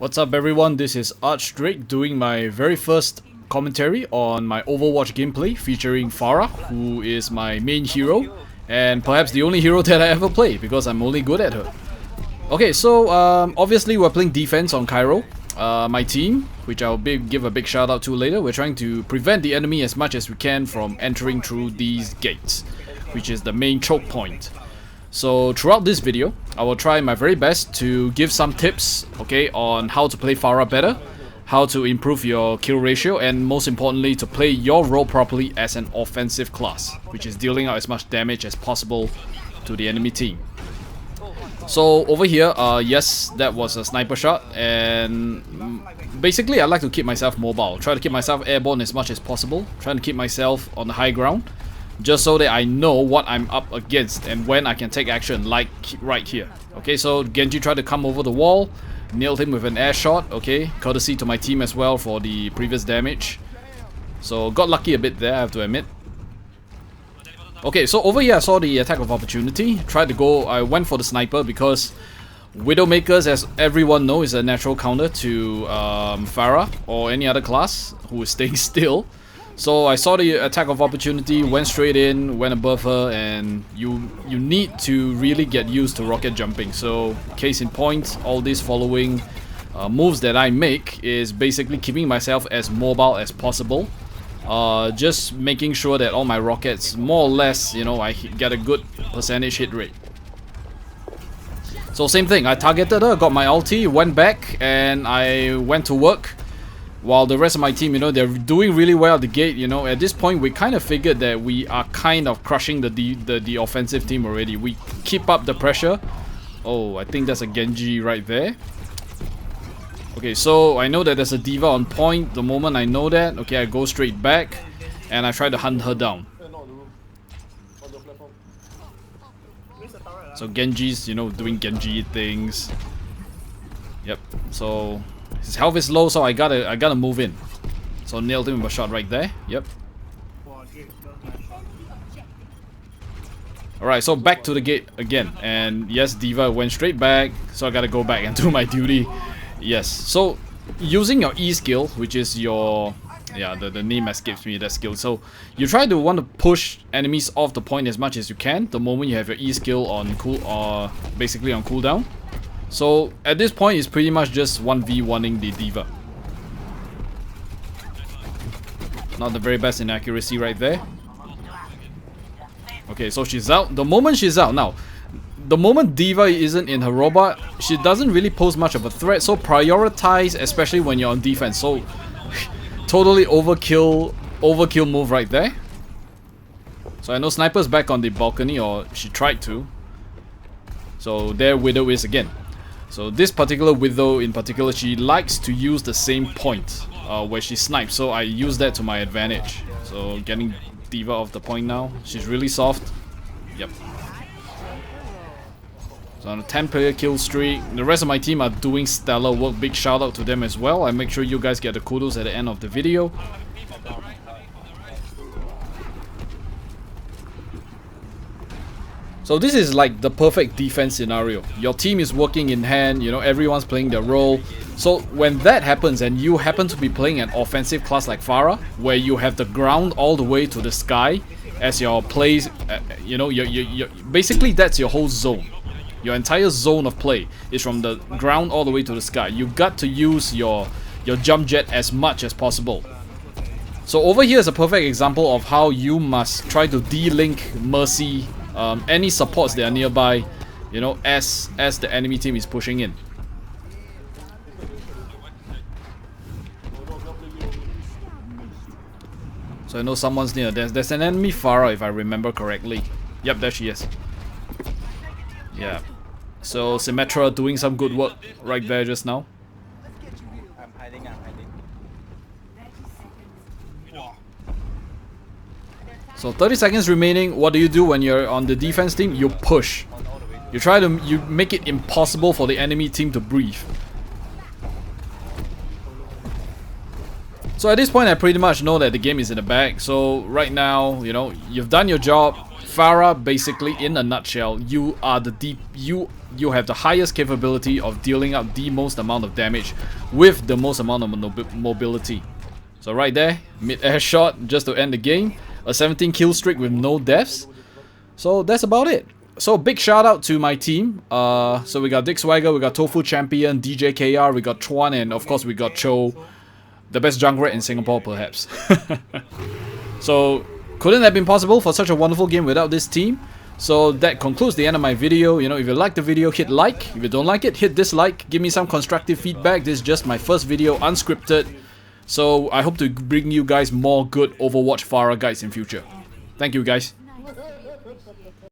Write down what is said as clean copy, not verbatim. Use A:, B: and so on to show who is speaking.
A: What's up everyone, this is Drake doing my very first commentary on my Overwatch gameplay featuring Pharah, who is my main hero and perhaps the only hero that I ever play because I'm only good at her. Okay, so obviously we're playing defense on Cairo. My team, which I'll give a big shout out to later, we're trying to prevent the enemy as much as we can from entering through these gates, which is the main choke point. So throughout this video, I will try my very best to give some tips, okay, on how to play Pharah better, how to improve your kill ratio, and most importantly, to play your role properly as an offensive class, which is dealing out as much damage as possible to the enemy team. So over here, yes, that was a sniper shot, and basically I like to keep myself mobile, try to keep myself airborne as much as possible, trying to keep myself on the high ground, just so that I know what I'm up against and when I can take action, like right here. Okay, so Genji tried to come over the wall, nailed him with an air shot, okay, courtesy to my team as well for the previous damage. So got lucky a bit there, I have to admit. Okay, so over here I saw the attack of opportunity, I went for the sniper because Widowmakers, as everyone knows, is a natural counter to Pharah or any other class who is staying still. So I saw the attack of opportunity, went straight in, went above her, and you need to really get used to rocket jumping. So case in point, all these following moves that I make is basically keeping myself as mobile as possible. Just making sure that all my rockets, more or less, you know, I get a good percentage hit rate. So same thing, I targeted her, got my ulti, went back, and I went to work. While the rest of my team, you know, they're doing really well at the gate, you know. At this point, we kind of figured that we are kind of crushing the offensive team already. We keep up the pressure. Oh, I think that's a Genji right there. Okay, so I know that there's a diva on point. The moment I know that, okay, I go straight back and I try to hunt her down. So Genji's, you know, doing Genji things. Yep, so his health is low, so I gotta move in. So nailed him with a shot right there. Yep. Alright, so back to the gate again. And yes, Diva went straight back, so I gotta go back and do my duty. Yes, so using your E skill, which is your... yeah, the name escapes me, that skill. So you try to want to push enemies off the point as much as you can the moment you have your E skill on basically on cooldown. So at this point, it's pretty much just 1v1ing the diva. Not the very best in accuracy right there. Okay, so she's out. The moment she's out now, the moment diva isn't in her robot, she doesn't really pose much of a threat. So prioritize, especially when you're on defense. So totally overkill move right there. So I know Sniper's back on the balcony, or she tried to. So there Widow is again. So this particular Widow in particular, she likes to use the same point where she snipes. So I use that to my advantage. So getting Diva off the point now. She's really soft. Yep. So on a 10-player kill streak. The rest of my team are doing stellar work. Big shout out to them as well. I make sure you guys get the kudos at the end of the video. So this is like the perfect defense scenario. Your team is working in hand, you know, everyone's playing their role. So when that happens and you happen to be playing an offensive class like Pharah, where you have the ground all the way to the sky as your plays, you know, basically that's your whole zone. Your entire zone of play is from the ground all the way to the sky. You got to use your jump jet as much as possible. So over here is a perfect example of how you must try to de-link Mercy, any supports that are nearby, you know, as the enemy team is pushing in. So I know someone's near. There's an enemy Pharah, if I remember correctly. Yep, there she is. Yeah. So Symmetra doing some good work right there just now.
B: I'm hiding.
A: So 30 seconds remaining. What do you do when you're on the defense team? You push. You make it impossible for the enemy team to breathe. So at this point, I pretty much know that the game is in the bag. So right now, you know, you've done your job. Pharah, basically, in a nutshell, you you have the highest capability of dealing out the most amount of damage with the most amount of mobility. So right there, mid-air shot just to end the game. A 17 kill streak with no deaths. So that's about it. So big shout out to my team. So we got Dick Swagger, we got Tofu Champion, DJ KR, we got Chuan, and of course we got Cho, the best jungler in Singapore perhaps. So couldn't have been possible for such a wonderful game without this team. So that concludes the end of my video. You know, if you like the video, hit like. If you don't like it, hit dislike. Give me some constructive feedback. This is just my first video, unscripted. So I hope to bring you guys more good Overwatch Pharah guides in future. Thank you guys.